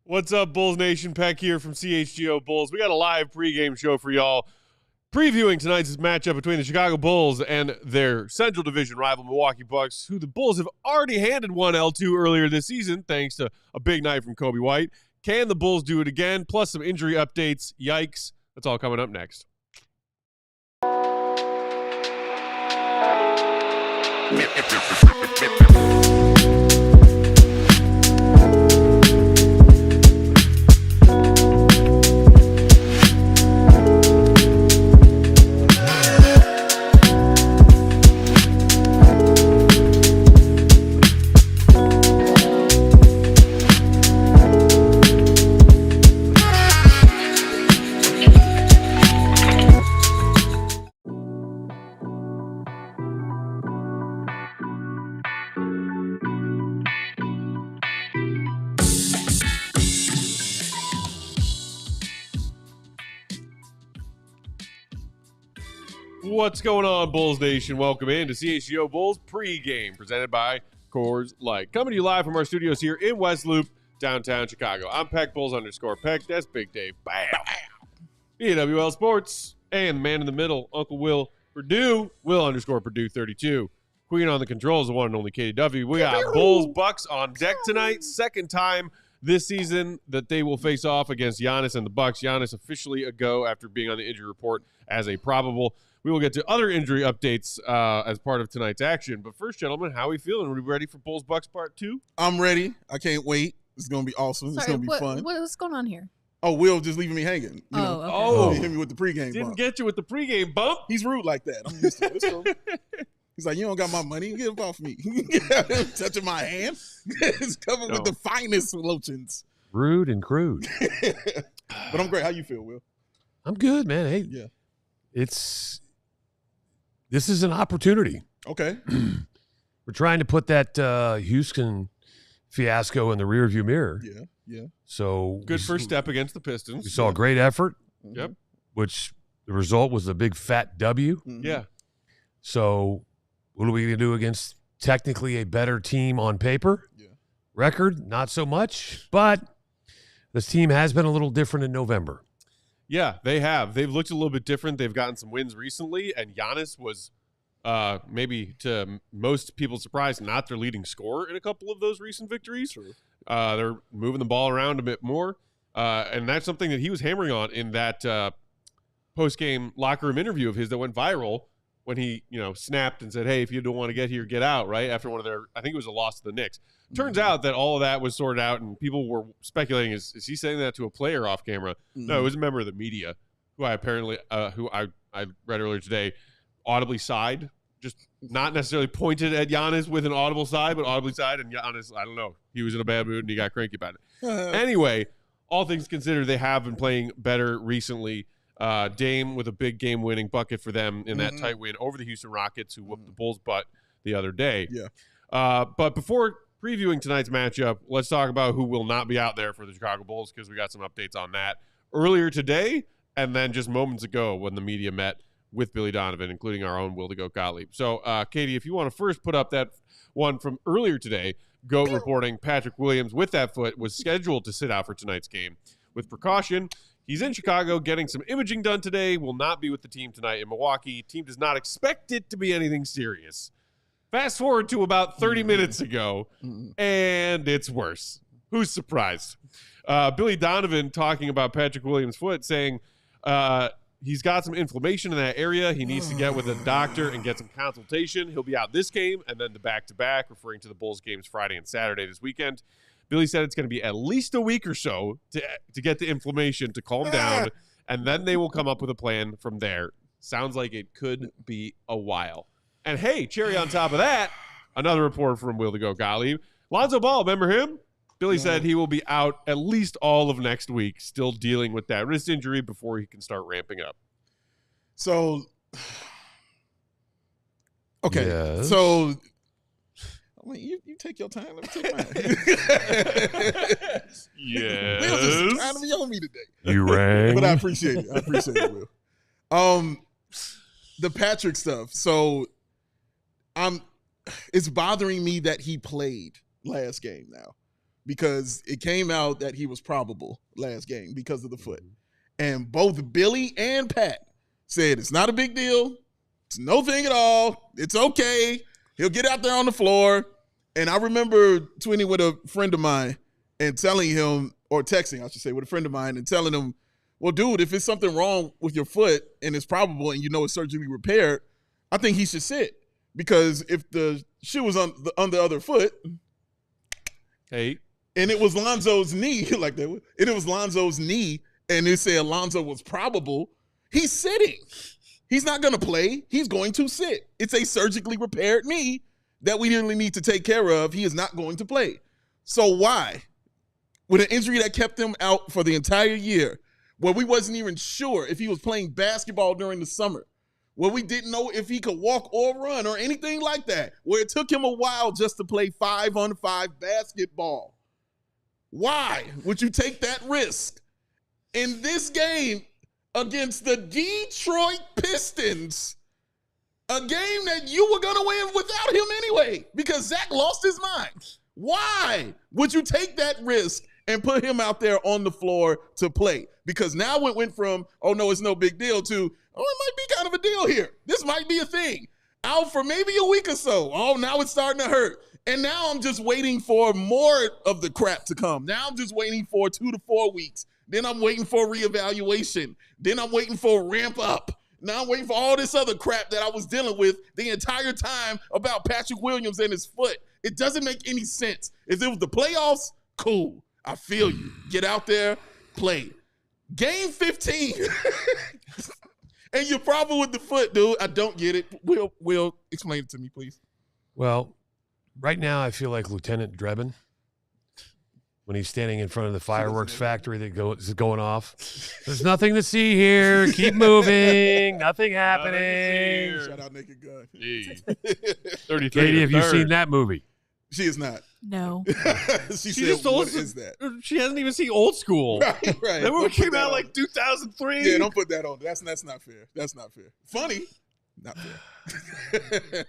What's up, Bulls Nation? Peck here from CHGO Bulls. We got a live pregame show for y'all, previewing tonight's matchup between the Chicago Bulls and their Central Division rival Milwaukee Bucks, who the Bulls have already handed one L2 earlier this season, thanks to a big night from Coby White. Can the Bulls do it again? Plus some injury updates. Yikes. That's all coming up next. What's going on, Bulls Nation? Welcome in to CHGO Bulls pregame, presented by Coors Light. Coming to you live from our studios here in West Loop, downtown Chicago. I'm Peck Bulls_Peck. That's Big Dave. Bam. AWL Sports. And the man in the middle, Uncle Will Perdue. Will_Perdue 32. Queen on the controls, the one and only KW. We got Bulls Bucks on deck tonight. Second time this season that they will face off against Giannis and the Bucks. Giannis officially a go after being on the injury report as a probable. We will get to other injury updates as part of tonight's action. But first, gentlemen, how are we feeling? Are we ready for Bulls Bucks Part 2? I'm ready. I can't wait. It's going to be awesome. It's going to be fun. What's going on here? Oh, Will just leaving me hanging. Okay. He hit me with the pregame Didn't bump. get you with the pregame bump. He's rude like that. I'm used to it. It's cool. He's like, you don't got my money. Get it off me. Touching my hand. It's covered with the finest lotions. Rude and crude. But I'm great. How you feel, Will? I'm good, man. Hey, Yeah. This is an opportunity. Okay. We're trying to put that Houston fiasco in the rearview mirror. Yeah. So Good first step against the Pistons. We saw a great effort. Yep. Which the result was a big fat W. Mm-hmm. Yeah. So what are we going to do against technically a better team on paper? Yeah. Record, not so much. But this team has been a little different in November. Yeah, they have. They've looked a little bit different. They've gotten some wins recently, and Giannis was maybe to most people's surprise not their leading scorer in a couple of those recent victories. True. They're moving the ball around a bit more, and that's something that he was hammering on in that post-game locker room interview of his that went viral when he, snapped and said, "Hey, if you don't want to get here, get out." Right after one of their, I think it was a loss to the Knicks. Turns out that all of that was sorted out, and people were speculating: is he saying that to a player off camera? Mm-hmm. No, it was a member of the media who I read earlier today audibly sighed, just not necessarily pointed at Giannis with an audible sigh, but audibly sighed. And Giannis, I don't know, he was in a bad mood and he got cranky about it. Anyway, all things considered, they have been playing better recently. Dame with a big game-winning bucket for them in that tight win over the Houston Rockets, who whooped the Bulls' butt the other day. Yeah. But before previewing tonight's matchup, let's talk about who will not be out there for the Chicago Bulls, because we got some updates on that earlier today and then just moments ago when the media met with Billy Donovan, including our own Will to Go Gottlieb. So, Katie, if you want to first put up that one from earlier today, GOAT reporting Patrick Williams with that foot was scheduled to sit out for tonight's game with precaution. He's in Chicago getting some imaging done today, will not be with the team tonight in Milwaukee. Team does not expect it to be anything serious. Fast forward to about 30 minutes ago, and it's worse. Who's surprised? Billy Donovan talking about Patrick Williams' foot, saying he's got some inflammation in that area. He needs to get with a doctor and get some consultation. He'll be out this game and then the back-to-back, referring to the Bulls games Friday and Saturday this weekend. Billy said it's going to be at least a week or so to get the inflammation to calm down, and then they will come up with a plan from there. Sounds like it could be a while. And hey, cherry on top of that, another report from Will to Go Gottlieb. Lonzo Ball, remember him? Billy said he will be out at least all of next week, still dealing with that wrist injury before he can start ramping up. So, okay. Yes. So, you take your time. Let me take mine. Yes. Will just trying to be on me today. You rang. But I appreciate it. Will. The Patrick stuff. So, it's bothering me that he played last game now, because it came out that he was probable last game because of the foot. And both Billy and Pat said it's not a big deal. It's no thing at all. It's okay. He'll get out there on the floor. And I remember tweeting with a friend of mine and telling him, or texting, I should say, with a friend of mine and telling him, well, dude, if it's something wrong with your foot and it's probable and you know it's surgically repaired, I think he should sit. Because if the shoe was on the other foot, hey, and it was Lonzo's knee, like that, and it was Lonzo's knee, and it said Lonzo was probable, he's sitting. He's not going to play. He's going to sit. It's a surgically repaired knee that we really need to take care of. He is not going to play. So why? With an injury that kept him out for the entire year, where we wasn't even sure if he was playing basketball during the summer, where we didn't know if he could walk or run or anything like that, where it took him a while just to play 5-on-5 basketball. Why would you take that risk in this game against the Detroit Pistons, a game that you were going to win without him anyway because Zach lost his mind? Why would you take that risk and put him out there on the floor to play? Because now it went from, oh, no, it's no big deal to, oh, it might be kind of a deal here. This might be a thing. Out for maybe a week or so. Oh, now it's starting to hurt. And now I'm just waiting for more of the crap to come. Now I'm just waiting for 2 to 4 weeks. Then I'm waiting for reevaluation. Then I'm waiting for a ramp up. Now I'm waiting for all this other crap that I was dealing with the entire time about Patrick Williams and his foot. It doesn't make any sense. If it was the playoffs, cool. I feel you. Get out there, play. Game 15. And your problem with the foot, dude, I don't get it. Will explain it to me, please. Well, right now I feel like Lieutenant Drebin when he's standing in front of the fireworks factory that is going off. There's nothing to see here. Keep moving. Nothing happening. Shout out Naked Gun. 33. Katie, have you seen that movie? She is not. No. she said, what is that? She hasn't even seen Old School. Right. That movie came out like 2003. Yeah, don't put that on. That's not fair. That's not fair. Funny, not fair.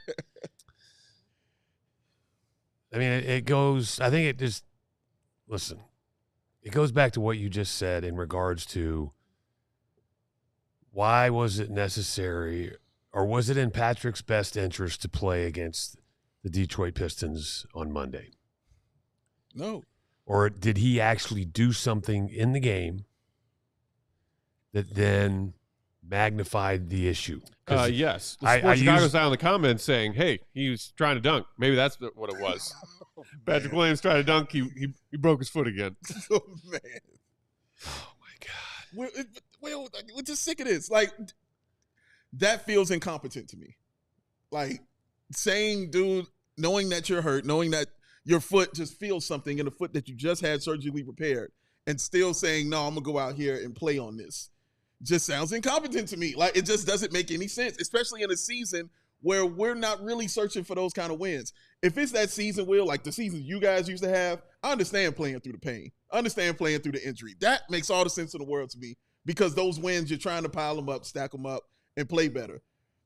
I mean, it goes, I think it just, listen, it goes back to what you just said in regards to why was it necessary, or was it in Patrick's best interest to play against the Detroit Pistons on Monday? No. Or did he actually do something in the game that then magnified the issue? Yes. Chicago's down in the comments saying, hey, he was trying to dunk. Maybe that's what it was. Patrick Williams tried to dunk. He broke his foot again. Oh, man. Oh, my God. We're just sick of this. Like, that feels incompetent to me. Like, saying, dude, knowing that you're hurt, knowing that your foot just feels something in the foot that you just had surgically repaired, and still saying, no, I'm going to go out here and play on this, just sounds incompetent to me. Like, it just doesn't make any sense, especially in a season where we're not really searching for those kind of wins. If it's that season, Will, like the seasons you guys used to have, I understand playing through the pain. I understand playing through the injury. That makes all the sense in the world to me because those wins, you're trying to pile them up, stack them up, and play better.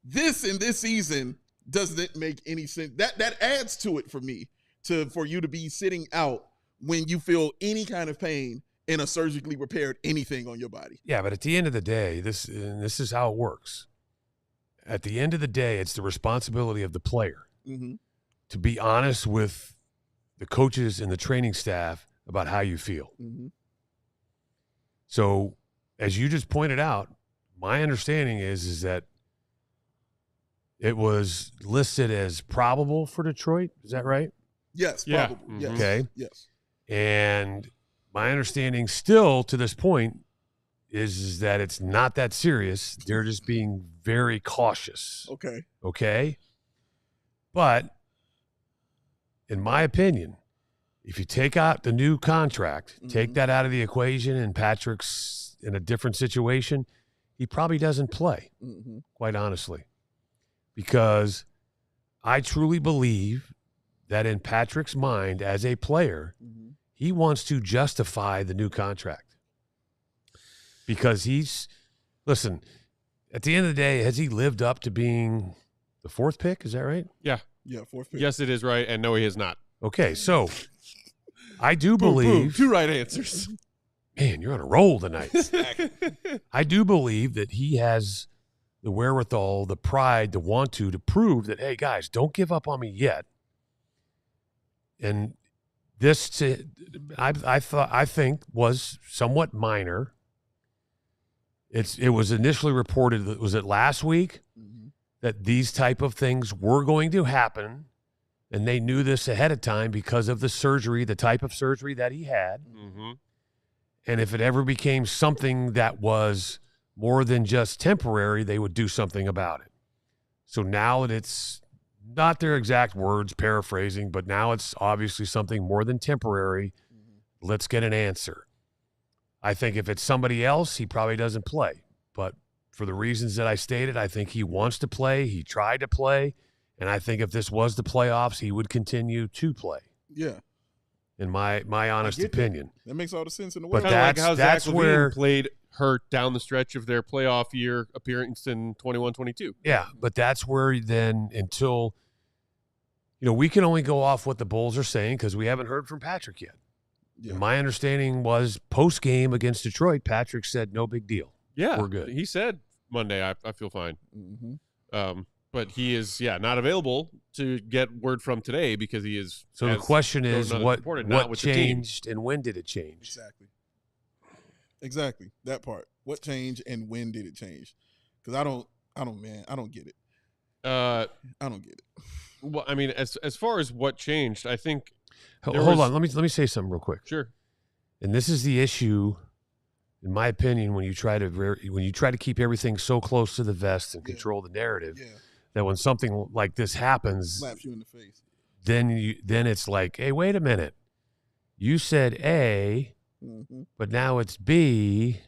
This in this season doesn't make any sense. That adds to it for me, for you to be sitting out when you feel any kind of pain in a surgically repaired anything on your body. Yeah, but at the end of the day, this is how it works. At the end of the day, it's the responsibility of the player to be honest with the coaches and the training staff about how you feel. So, as you just pointed out, my understanding is that it was listed as probable for Detroit. Is that right? Yes, Yeah. probable. Yes. Okay. Yes. And my understanding still to this point is that it's not that serious. They're just being very cautious. Okay. Okay? But in my opinion, if you take out the new contract, take that out of the equation, and Patrick's in a different situation, he probably doesn't play, quite honestly. Because I truly believe that in Patrick's mind as a player, he wants to justify the new contract. Because listen, at the end of the day, has he lived up to being the 4th pick? Is that right? Yeah. Yeah, 4th pick. Yes, it is right. And no, he is not. Okay, so I do Boom, boom. believe. 2 right answers. Man, you're on a roll tonight. I do believe that he has the wherewithal, the pride to want to prove that, hey, guys, don't give up on me yet. And this, I think, was somewhat minor. It was initially reported that, was it last week, that these type of things were going to happen, and they knew this ahead of time because of the surgery, the type of surgery that he had. Mm-hmm. And if it ever became something that was more than just temporary, they would do something about it. So now that it's not their exact words, paraphrasing, but now it's obviously something more than temporary. Let's get an answer. I think if it's somebody else, he probably doesn't play. But for the reasons that I stated, I think he wants to play. He tried to play. And I think if this was the playoffs, he would continue to play. Yeah. In my honest opinion. That makes all the sense in the world. But Kind of like how that's Zach where LaVine played hurt down the stretch of their playoff year appearance in 21-22. Yeah, but that's where then until, we can only go off what the Bulls are saying because we haven't heard from Patrick yet. Yeah. And my understanding was post-game against Detroit, Patrick said, no big deal. Yeah, We're good. He said Monday, I feel fine. Mm-hmm. But he is, not available to get word from today because he is. So the question is, what with changed and when did it change? Exactly. That part. What changed and when did it change? Because I don't get it. I don't get it. Well, I mean, as far as what changed, I think. Hold on. Let me say something real quick. Sure. And this is the issue, in my opinion, when you try to keep everything so close to the vest and control the narrative. Yeah. That when something like this happens, slaps you in the face. Then it's like, hey, wait a minute. You said A, but now it's B.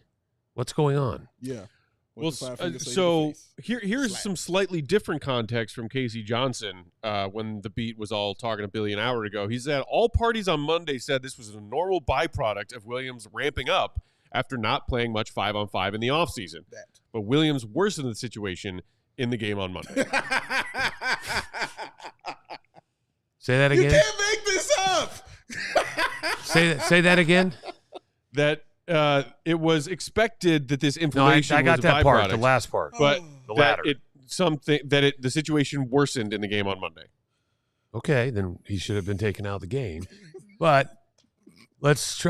What's going on? Yeah. Well, so here's some slightly different context from Casey Johnson when the beat was all talking to Billy an hour ago. He said all parties on Monday said this was a normal byproduct of Williams ramping up after not playing much 5-on-5 in the offseason. But Williams worsened the situation in the game on Monday. Say that again. You can't make this up. Say that again. That it was expected that this inflammation. I got was that a part, the last part, but the latter. The situation worsened in the game on Monday. Okay, then he should have been taken out of the game. But let's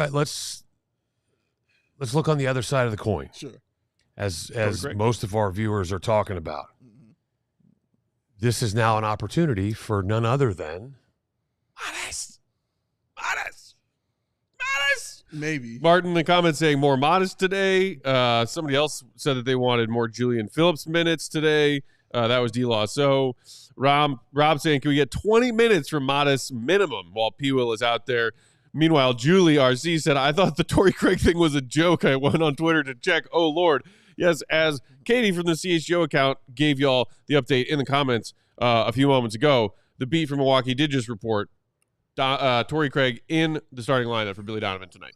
look on the other side of the coin. Sure. As most of our viewers are talking about. This is now an opportunity for none other than Modest. Maybe. Martin in the comments saying more Modest today. Somebody else said that they wanted more Julian Phillips minutes today. That was D-Law. So Rob saying, can we get 20 minutes from Modest minimum while P-Will is out there? Meanwhile, Julie RC said, I thought the Torrey Craig thing was a joke. I went on Twitter to check. Oh, Lord. Yes, as Katie from the CHGO account gave y'all the update in the comments a few moments ago, the beat from Milwaukee did just report Torrey Craig in the starting lineup for Billy Donovan tonight.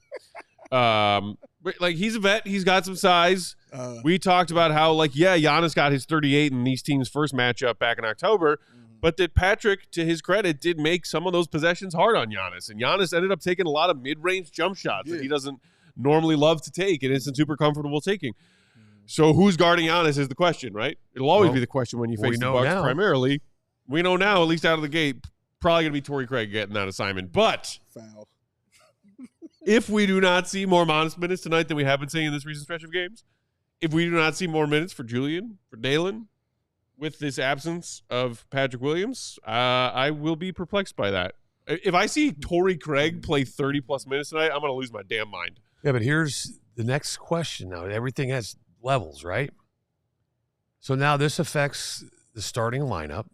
He's a vet. He's got some size. We talked about how, Giannis got his 38 in these teams' first matchup back in October, but that Patrick, to his credit, did make some of those possessions hard on Giannis. And Giannis ended up taking a lot of mid-range jump shots that he doesn't normally love to take and isn't super comfortable taking. So who's guarding Giannis is the question, right? It'll always be the question when you face the Bucks primarily. We know now, at least out of the gate, probably going to be Torrey Craig getting that assignment. But foul. If we do not see more Modest minutes tonight than we have been seeing in this recent stretch of games, if we do not see more minutes for Julian, for Dalen, with this absence of Patrick Williams, I will be perplexed by that. If I see Torrey Craig play 30-plus minutes tonight, I'm going to lose my damn mind. Yeah, but here's the next question now. Everything has levels, right? So now this affects the starting lineup.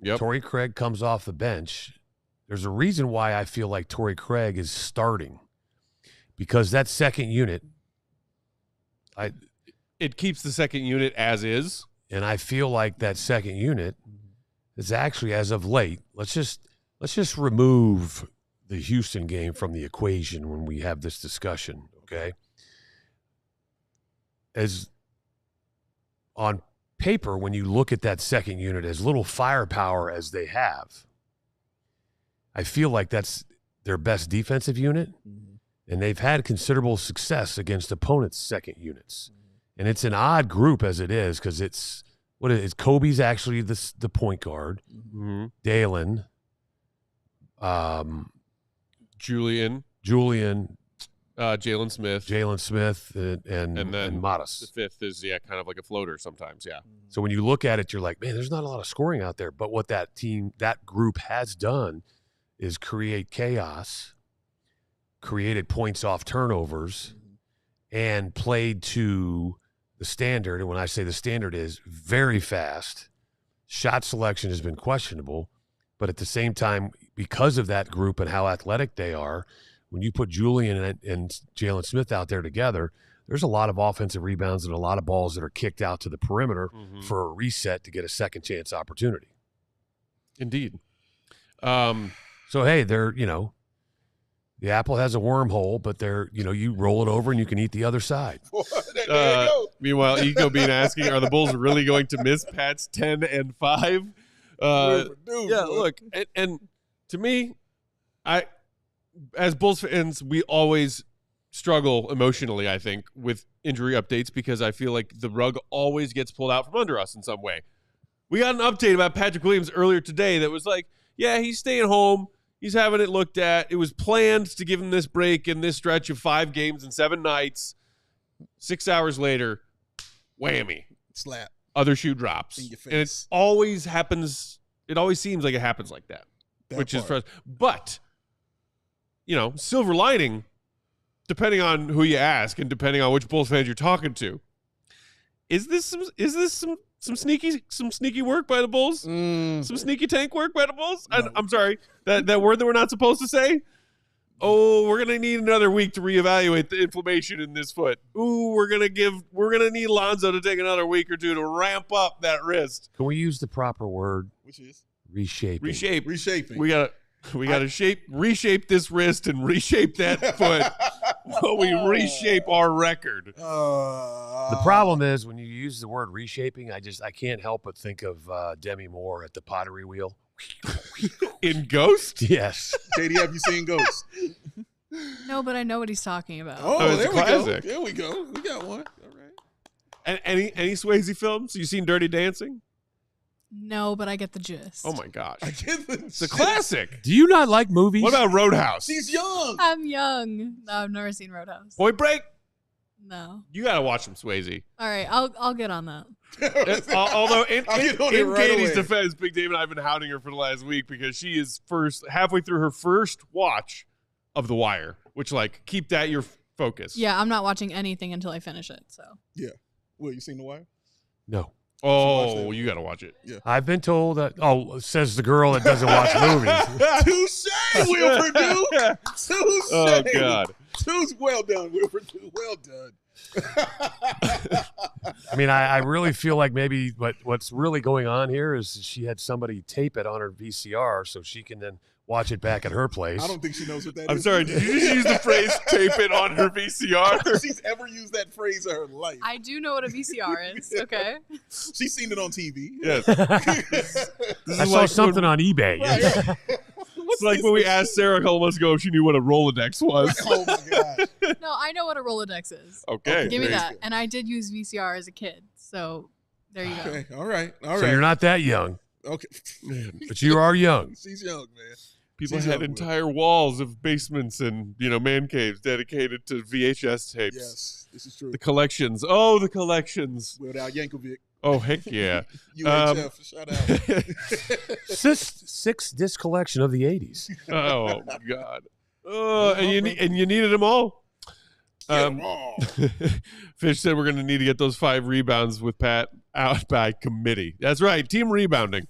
Yep. Torrey Craig comes off the bench. There's a reason why I feel like Torrey Craig is starting, because that second unit, it keeps the second unit as is, and I feel like that second unit is actually, as of late, let's just remove the Houston game from the equation when we have this discussion, okay? As on paper, when you look at that second unit, as little firepower as they have, I feel like that's their best defensive unit, and they've had considerable success against opponents' second units. And it's an odd group as it is because it's Coby's actually the point guard, Dalen, Julian, Jalen Smith, and Modest. The fifth is kind of like a floater sometimes. Yeah. So when you look at it, you're like, man, there's not a lot of scoring out there. But what that group has done is create chaos, created points off turnovers, and played to the standard. And when I say the standard is very fast, shot selection has been questionable. But at the same time, because of that group and how athletic they are, when you put Julian and Jalen Smith out there together, there's a lot of offensive rebounds and a lot of balls that are kicked out to the perimeter for a reset to get a second chance opportunity. Indeed. So, hey, the apple has a wormhole, but you roll it over and you can eat the other side. There you go. Meanwhile, Eco Bean asking, are the Bulls really going to miss Pat's 10-5? Look, and to me, as Bulls fans, we always struggle emotionally, I think, with injury updates because I feel like the rug always gets pulled out from under us in some way. We got an update about Patrick Williams earlier today that was like, yeah, he's staying home. He's having it looked at. It was planned to give him this break in this stretch of 5 games and 7 nights. 6 hours later, whammy. Slap. Other shoe drops. In your face. And it always happens. It always seems like it happens like that. Which is frustrating. But, silver lining, depending on who you ask and depending on which Bulls fans you're talking to, is this some sneaky work by the Bulls? Some sneaky tank work by the Bulls? No. I'm sorry, that word that we're not supposed to say? Oh, we're going to need another week to reevaluate the inflammation in this foot. Ooh, we're going to need Lonzo to take another week or two to ramp up that wrist. Can we use the proper word? Which is? Reshaping. Reshaping. We got to reshape this wrist and reshape that foot while we reshape our record. The problem is when you use the word reshaping, I can't help but think of Demi Moore at the pottery wheel. In Ghost? Yes. JD, have you seen Ghost? No, but I know what he's talking about. Oh, there we go. There we go. We got one. All right. And any Swayze films? You seen Dirty Dancing? No, but I get the gist. Oh my gosh. I get the It's a classic. Do you not like movies? What about Roadhouse? She's young. I'm young. No, I've never seen Roadhouse. Point Break? No. You got to watch some Swayze. All right, I'll get on that. Although in right Katie's away. defense, Big Dave and I have been hounding her for the last week because she is halfway through her first watch of The Wire, which keep that your focus. Yeah, I'm not watching anything until I finish it. So. Yeah. Well, you seen The Wire? No. Oh, you got to watch it. Yeah. I've been told that. Oh, says the girl that doesn't watch movies. Touche, Will Perdue. Touche. Oh God. Well done, Will Perdue. Well done. I mean, I really feel like maybe what's really going on here is she had somebody tape it on her VCR so she can then watch it back at her place. I don't think she knows what that is. I'm sorry, did you just use the phrase tape it on her VCR? I don't think she's ever used that phrase in her life. I do know what a VCR is, okay? She's seen it on TV. Yes. I saw something on eBay. Right. It's like when we asked Sarah a couple months ago if she knew what a Rolodex was. Oh, my God. No, I know what a Rolodex is. Okay. Give me there you that. go. And I did use VCR as a kid, so there you go. Okay, all right. So you're not that young, Okay. but you are young. She's young, man. People She's had young, entire walls of basements and man caves dedicated to VHS tapes. Yes, this is true. The collections. Oh, the collections. Without Yankovic. Oh, heck yeah. UHF, shout out. Six disc collection of the 80s. Oh God. And you needed them all. Fish said we're going to need to get those 5 rebounds with Pat out by committee. That's right, team rebounding.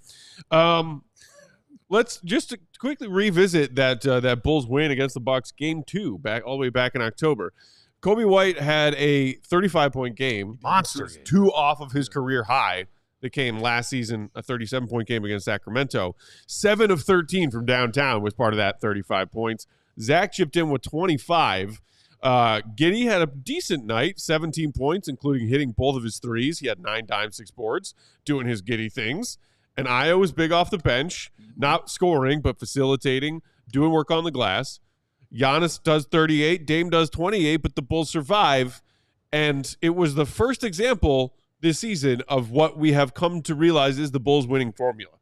Let's just to quickly revisit that Bulls win against the Bucks, Game 2, all the way back in October. Coby White had a 35-point game, Monster game. 2 off of his career high that came last season, a 37-point game against Sacramento. 7 of 13 from downtown was part of that 35 points. Zach chipped in with 25. Giddey had a decent night, 17 points, including hitting both of his threes. He had 9 dimes, 6 boards, doing his Giddey things. And Io was big off the bench, not scoring, but facilitating, doing work on the glass. Giannis does 38, Dame does 28, but the Bulls survive. And it was the first example this season of what we have come to realize is the Bulls winning formula,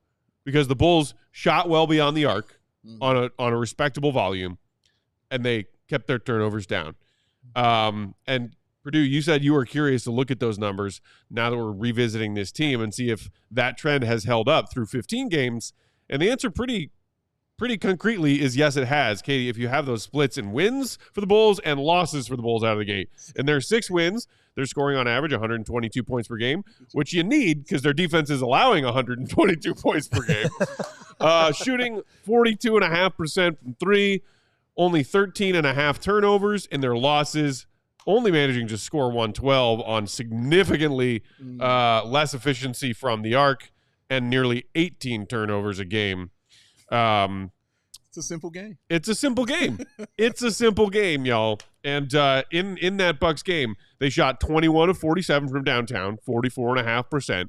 because the Bulls shot well beyond the arc on a respectable volume, and they kept their turnovers down. And Perdue, you said you were curious to look at those numbers now that we're revisiting this team and see if that trend has held up through 15 games. And the answer pretty concretely is yes, it has. Katie, if you have those splits in wins for the Bulls and losses for the Bulls out of the gate, and there's 6 wins, they're scoring on average 122 points per game, which you need because their defense is allowing 122 points per game. Shooting 42.5% from 3, only 13.5 turnovers. In their losses, only managing to score 112 on significantly less efficiency from the arc and nearly 18 turnovers a game. It's a simple game. It's a simple game. It's a simple game, y'all. And in that Bucks game, they shot 21 of 47 from downtown, 44.5%,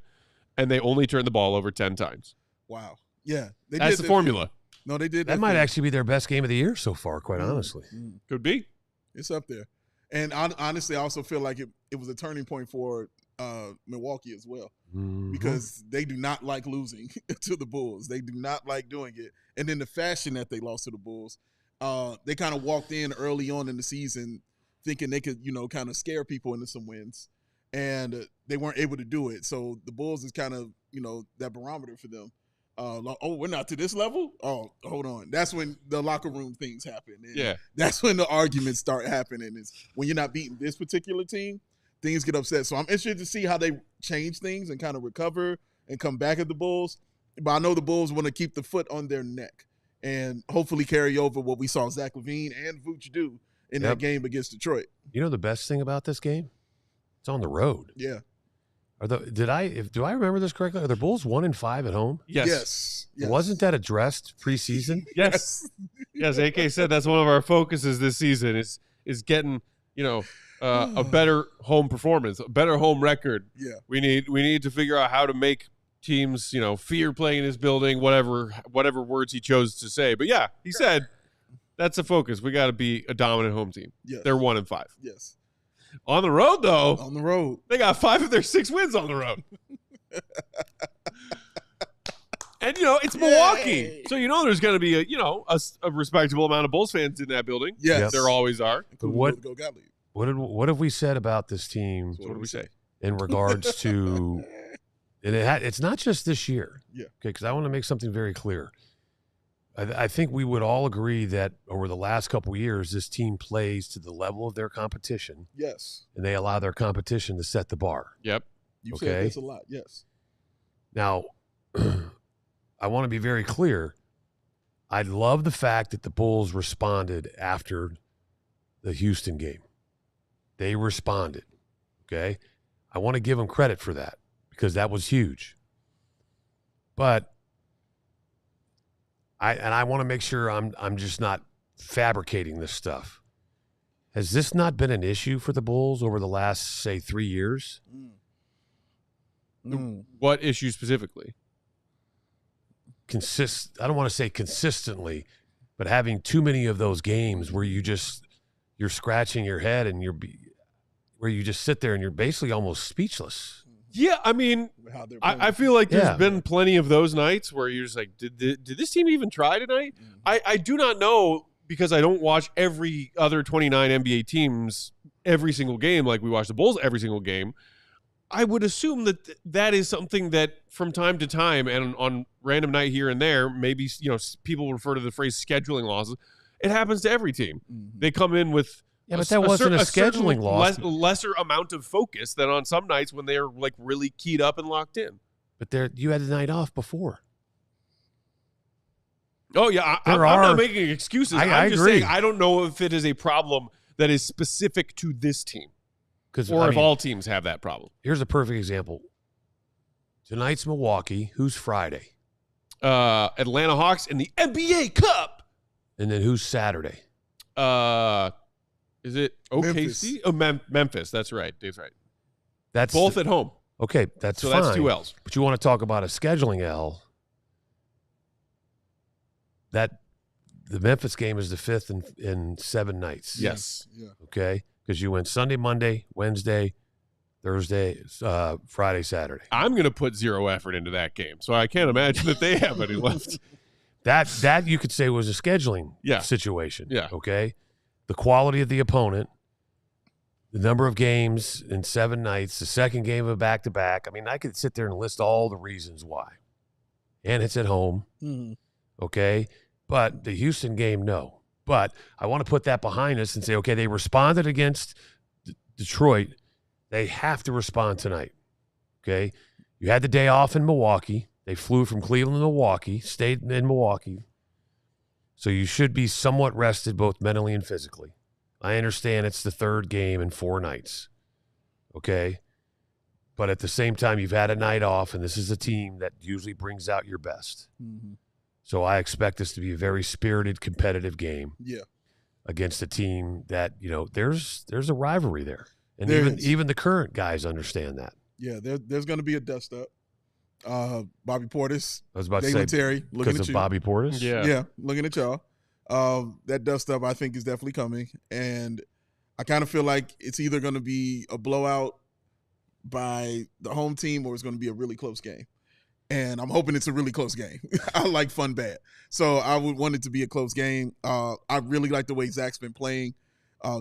and they only turned the ball over 10 times. Wow. Yeah. That's the formula. No, they did. That might actually be their best game of the year so far, quite honestly. Could be. It's up there. And honestly, I also feel like it was a turning point for Milwaukee as well, because they do not like losing to the Bulls. They do not like doing it. And in the fashion that they lost to the Bulls, they kind of walked in early on in the season thinking they could, kind of scare people into some wins, and they weren't able to do it. So the Bulls is kind of, that barometer for them. We're not to this level? Oh, hold on. That's when the locker room things happen. And that's when the arguments start happening, is when you're not beating this particular team, things get upset. So I'm interested to see how they change things and kind of recover and come back at the Bulls. But I know the Bulls want to keep the foot on their neck and hopefully carry over what we saw Zach LaVine and Vooch do in that game against Detroit. You know the best thing about this game? It's on the road. Yeah. Do I remember this correctly? Are the Bulls 1-5 at home? Yes. Wasn't that addressed preseason? Yes. Yes. AK said that's one of our focuses this season is getting a better home performance, a better home record. Yeah. We need to figure out how to make teams fear playing in his building. Whatever words he chose to say, but yeah, he said that's a focus. We got to be a dominant home team. Yes. They're 1-5. Yes. On the road, though. On the road. They got 5 of their 6 wins on the road. And, it's Milwaukee. So, there's going to be a respectable amount of Bulls fans in that building. Yes. There always are. What have we said about this team? So what do we say? In regards to it's not just this year. Yeah. Okay, because I want to make something very clear. I think we would all agree that over the last couple of years, this team plays to the level of their competition. Yes. And they allow their competition to set the bar. Yep. You said this a lot. Yes. Now, I want to be very clear. I love the fact that the Bulls responded after the Houston game. They responded. Okay. I want to give them credit for that because that was huge. But I want to make sure I'm just not fabricating this stuff. Has this not been an issue for the Bulls over the last, say, 3 years? What issue specifically? I don't want to say consistently, but having too many of those games where you're scratching your head and where you just sit there and you're basically almost speechless. Yeah, I mean, I feel like there's been plenty of those nights where you're just like, did this team even try tonight? I do not know, because I don't watch every other 29 NBA teams every single game like we watch the Bulls every single game. I would assume that is something that from time to time and on random night here and there, maybe people refer to the phrase scheduling losses. It happens to every team. They come in with but that wasn't a scheduling loss. Lesser amount of focus than on some nights when they're like really keyed up and locked in. But you had the night off before. Oh yeah, I'm not making excuses. I'm just agree. saying I don't know if it is a problem that is specific to this team, or if all teams have that problem. Here's a perfect example. Tonight's Milwaukee. Who's Friday? Atlanta Hawks in the NBA Cup. And then who's Saturday? Is it OKC? Memphis. That's right. Dave's right. That's both at home. Okay, that's so fine. That's 2 L's. But you want to talk about a scheduling L? the Memphis game is the 5th in 7 nights. Yes. Yeah. Okay? Because you went Sunday, Monday, Wednesday, Thursday, Friday, Saturday. I'm going to put zero effort into that game, so I can't imagine that they have any left. That you could say was a scheduling situation. Yeah. Okay? The quality of the opponent, the number of games in 7 nights, the second game of a back-to-back. I mean, I could sit there and list all the reasons why. And it's at home. Mm-hmm. Okay? But the Houston game, no. But I want to put that behind us and say, okay, they responded against Detroit. They have to respond tonight. Okay? You had the day off in Milwaukee. They flew from Cleveland to Milwaukee, stayed in Milwaukee. So you should be somewhat rested both mentally and physically. I understand it's the 3rd game in 4 nights. Okay? But at the same time, you've had a night off, and this is a team that usually brings out your best. Mm-hmm. So I expect this to be a very spirited, competitive game. Yeah. Against a team that, there's a rivalry there. And There even the current guys understand that. Yeah, there's going to be a dust up. Bobby Portis, I was about to David say, Terry, looking because at of you. Bobby Portis? Yeah, looking at y'all. That dust up, I think, is definitely coming. And I kind of feel like it's either going to be a blowout by the home team or it's going to be a really close game. And I'm hoping it's a really close game. I like fun bad. So I would want it to be a close game. I really like the way Zach's been playing,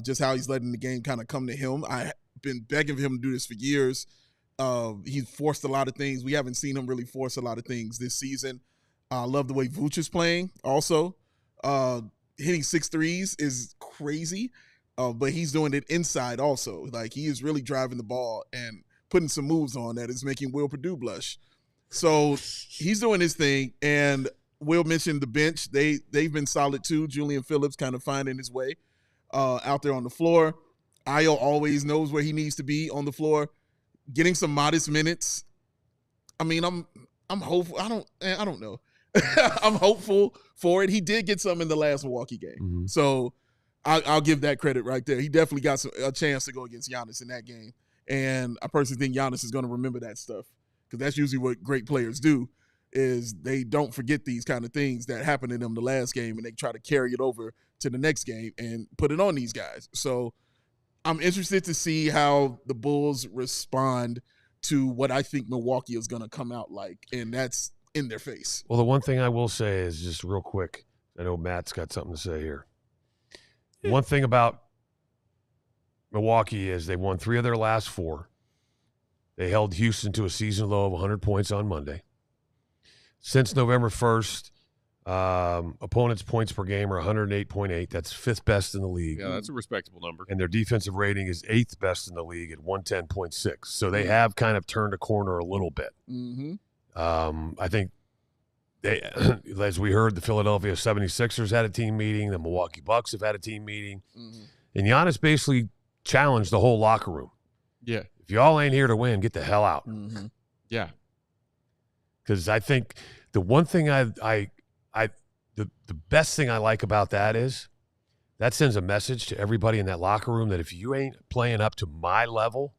just how he's letting the game kind of come to him. I've been begging for him to do this for years. He's forced a lot of things. We haven't seen him really force a lot of things this season. I love the way Vooch is playing also. Hitting 6 threes is crazy, but he's doing it inside also. Like, he is really driving the ball and putting some moves on that is making Will Perdue blush. So he's doing his thing, and Will mentioned the bench. They've been solid too. Julian Phillips kind of finding his way out there on the floor. Ayo always knows where he needs to be on the floor, getting some modest minutes. I mean, I'm hopeful. I don't know. I'm hopeful for it. He did get some in the last Milwaukee game, Mm-hmm. so I'll give that credit right there. He definitely got a chance to go against Giannis in that game, and I personally think Giannis is going to remember that stuff. Because that's usually what great players do, is they don't forget these kind of things that happened to them the last game, and they try to carry it over to the next game and put it on these guys. So I'm interested to see how the Bulls respond to what I think Milwaukee is going to come out like, and that's in their face. Well, the one thing I will say is just real quick. I know Matt's got something to say here. One thing about Milwaukee is they won 3 of their last 4. They held Houston to a season low of 100 points on Monday. Since November 1st, opponents' points per game are 108.8. That's 5th best in the league. Yeah, that's a respectable number. And their defensive rating is 8th best in the league at 110.6. So they have kind of turned a corner a little bit. Mm-hmm. I think they, as we heard, the Philadelphia 76ers had a team meeting. The Milwaukee Bucks have had a team meeting. Mm-hmm. And Giannis basically challenged the whole locker room. Yeah. If y'all ain't here to win, get the hell out. Mm-hmm. Yeah. Because I think the one thing the best thing I like about that is that sends a message to everybody in that locker room that if you ain't playing up to my level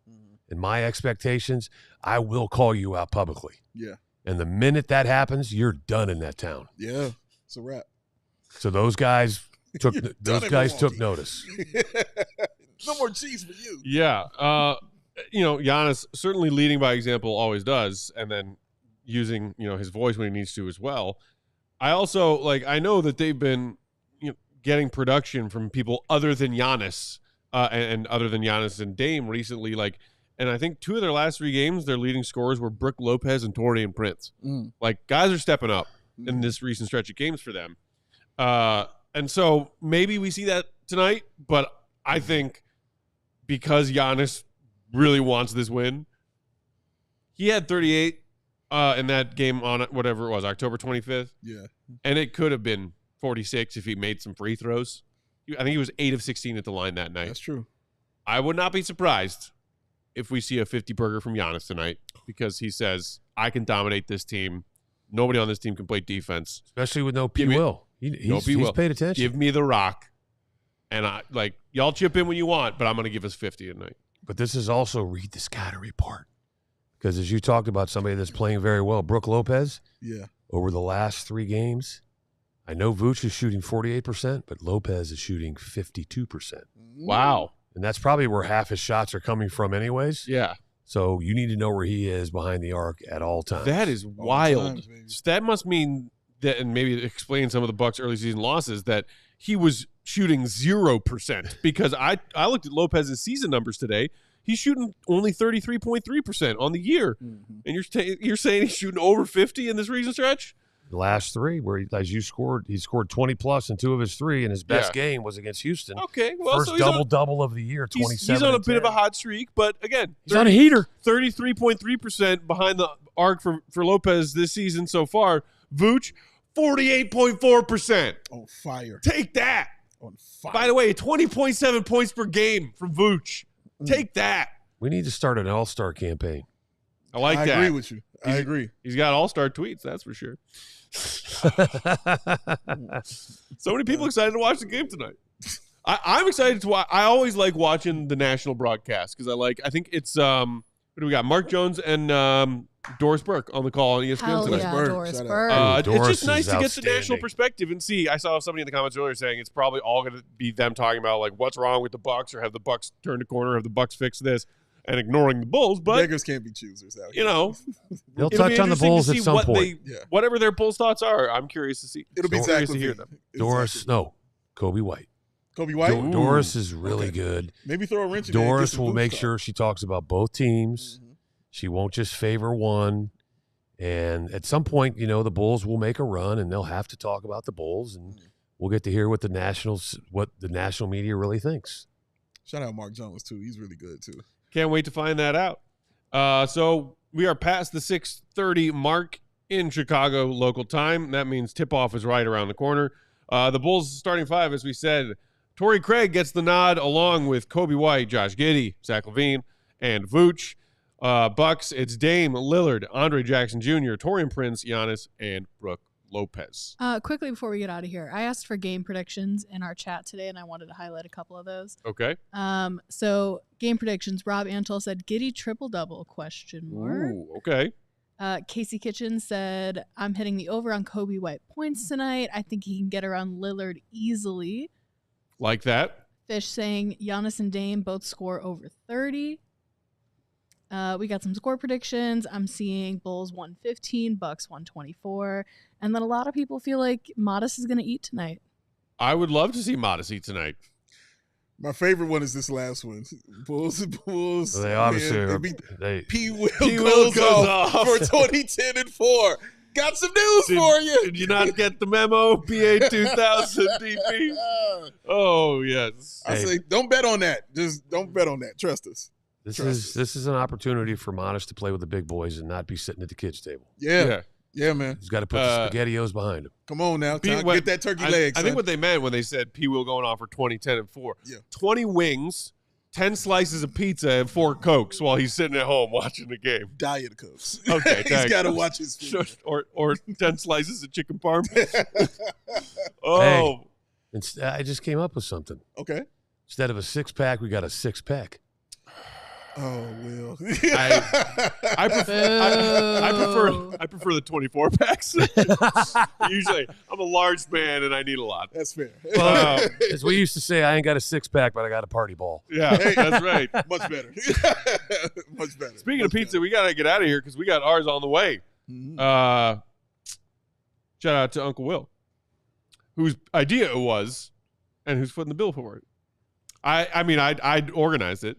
and my expectations, I will call you out publicly. Yeah. And the minute that happens, you're done in that town. Yeah. It's a wrap. So those guys took Milwaukee. notice. No more cheese for you. Yeah. Giannis certainly leading by example always does, and then using, his voice when he needs to as well. I also, I know that they've been, getting production from people other than Giannis, and other than Giannis and Dame recently, and I think 2 of their last 3 games, their leading scorers were Brook Lopez and Taurean Prince. Mm. Guys are stepping up in this recent stretch of games for them. And so maybe we see that tonight, but I think because Giannis really wants this win, he had 38 in that game on whatever it was, October 25th. Yeah. And it could have been 46 if he made some free throws. I think he was 8 of 16 at the line that night. That's true. I would not be surprised if we see a 50-burger from Giannis tonight, because he says, I can dominate this team. Nobody on this team can play defense. Especially with no P. Will. He's paid attention. Give me the rock. And y'all chip in when you want, but I'm going to give us 50 tonight. But this is also read the scatter report. Because as you talked about somebody that's playing very well, Brook Lopez, Yeah. over the last 3 games, I know Vooch is shooting 48%, but Lopez is shooting 52%. Wow. And that's probably where half his shots are coming from anyways. Yeah. So you need to know where he is behind the arc at all times. That is wild. times, So that must mean that, and maybe explain some of the Bucks' early season losses, that he was shooting 0%. Because I looked at Lopez's season numbers today. He's shooting only 33.3% on the year. Mm-hmm. And you're saying he's shooting over 50 in this recent stretch? The last three, where he scored 20 plus in 2 of his 3, and his best game was against Houston. Okay, well, First so double of the year, 27. He's on a and bit 10. of a hot streak, but again, He's on a heater. 33.3% behind the arc for Lopez this season so far. Vooch, 48.4%. On fire. Take that. On fire. By the way, 20.7 points per game from Vooch. Take that. We need to start an all-star campaign. I like that. I agree with you. I agree. He's got all-star tweets, that's for sure. So many people excited to watch the game tonight. I'm excited to watch. I always like watching the national broadcast because I think it's what do we got? Mark Jones and Doris Burke on the call on ESPN Hell tonight. yeah, Burke, Doris shout out. Burke. Doris It's just nice is to get the national outstanding. perspective and see. I saw somebody in the comments earlier saying it's probably all going to be them talking about like what's wrong with the Bucks, or have the Bucks turned a corner, have the Bucks fixed this, and ignoring the Bulls. But Beggars can't be choosers out here. you know, They'll it'll be touch on the interesting to Bulls at see some what point. Yeah. whatever their Bulls thoughts are. I'm curious to see. It'll be Curious Zach to hear Levine. them. Doris, no, Coby White. Coby White? Doris is really Okay. good. Maybe throw a wrench in there and get Doris some will Vooch make talk. sure she talks about both teams. Mhm. She won't just favor one. And at some point, the Bulls will make a run, and they'll have to talk about the Bulls, and we'll get to hear what the national media really thinks. Shout out Mark Jones, too. He's really good, too. Can't wait to find that out. So we are past the 6:30 mark in Chicago local time. That means tip-off is right around the corner. The Bulls starting 5, as we said, Torrey Craig gets the nod along with Coby White, Josh Giddey, Zach LaVine, and Vooch. Bucks, it's Dame, Lillard, Andre Jackson Jr., Taurean Prince, Giannis, and Brooke Lopez. Quickly before we get out of here, I asked for game predictions in our chat today, and I wanted to highlight a couple of those. Okay. So game predictions. Rob Antol said Giddey triple-double, ? Ooh, okay. Casey Kitchen said, I'm hitting the over on Coby White points tonight. I think he can get around Lillard easily. Like that. Fish saying Giannis and Dame both score over 30. We got some score predictions. I'm seeing Bulls 115, Bucks 124. And then a lot of people feel like Modest is going to eat tonight. I would love to see Modest eat tonight. My favorite one is this last one. Bulls. So they obviously man, are, they they, P. Will P. Will goes off. for 2010 and 4. Got some news for you. Did you not get the memo? PA 2000 DP. Oh, yes. I say, don't bet on that. Just don't bet on that. Trust us. this is an opportunity for Modest to play with the big boys and not be sitting at the kids' table. Yeah, man. He's got to put the SpaghettiOs behind him. Come on now. P- Get that turkey leg. I think what they meant when they said P. Will going on for 20, 10, and 4. Yeah. 20 wings, 10 slices of pizza, and 4 Cokes while he's sitting at home watching the game. Diet Cokes. Okay, He's Diet got to Cokes. watch his food. Or 10 slices of chicken parm. Oh. I just came up with something. Okay. Instead of a 6-pack, we got a 6-pack. Oh, Will. I prefer the 24 packs. Usually, I'm a large man and I need a lot. That's fair. Well, as we used to say, I ain't got a 6-pack, but I got a party ball. Yeah, that's right. Much better. Much better. Speaking of pizza, we gotta get out of here because we got ours on the way. Mhm. Shout out to Uncle Will, whose idea it was, and who's footing the bill for it. I'd organized it.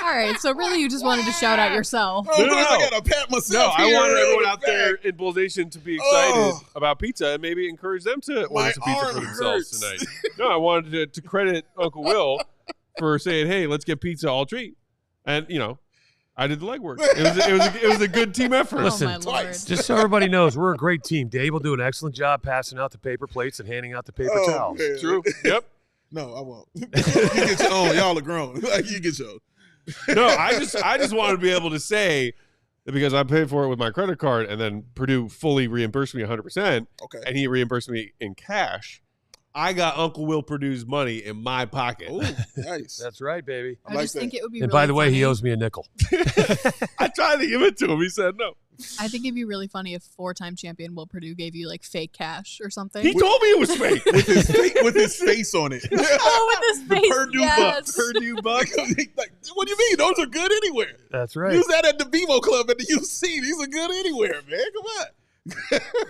All right, so really you just wanted to shout out yourself. Oh, No. I got to pat No, myself I here wanted on everyone the out there back. in Bulls Nation to be excited Oh. about pizza and maybe encourage them to order My some pizza for arm themselves hurts. tonight. No, I wanted to credit Uncle Will for saying, "Hey, let's get pizza all treat," and I did the legwork. It was a good team effort. Listen, oh, my Lord. twice. Just so everybody knows, we're a great team. Dave will do an excellent job passing out the paper plates and handing out the paper Oh, towels. man. True. Yep. No, I won't. You get your own. Y'all are grown. Like, you get your own. No, I just wanted to be able to say that because I paid for it with my credit card and then Purdue fully reimbursed me 100%, Okay. and he reimbursed me in cash. I got Uncle Will Purdue's money in my pocket. Oh, nice. That's right, baby. I like just that. think it would be And really by the way, he funny. owes me a nickel. I tried to give it to him. He said no. I think it'd be really funny if 4-time champion Will Perdue gave you like fake cash or something. He told me it was fake. with his face on it. Oh, with his face. Purdue yes. Bucks. Purdue Bucks. Like, what do you mean? Those are good anywhere. That's right. Use that at the Bevo Club at the UC. These are good anywhere, man. Come on.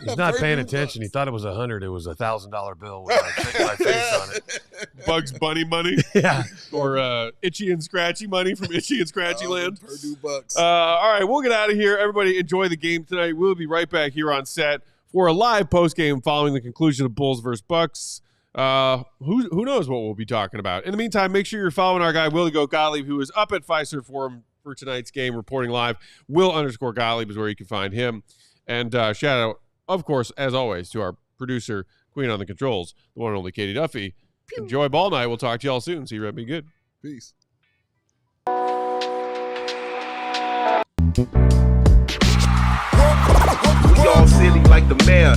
He's not paying Purdue attention. Bucks. He thought it was $100. It was $1,000 bill with my face on it. Bugs Bunny money. Yeah. Or Itchy and Scratchy money from Itchy and Scratchy Land. Purdue Bucks. All right, we'll get out of here. Everybody enjoy the game tonight. We'll be right back here on set for a live post-game following the conclusion of Bulls versus Bucks. Who knows what we'll be talking about. In the meantime, make sure you're following our guy, Willie Goat Gottlieb, who is up at Fiserv Forum for tonight's game, reporting live. Will_Gottlieb is where you can find him. And shout out, of course, as always, to our producer, Queen on the Controls, the one and only Katie Duffy. Pew. Enjoy ball night. We'll talk to y'all soon. See you, Red. Be good. Peace. We all silly like the mayor.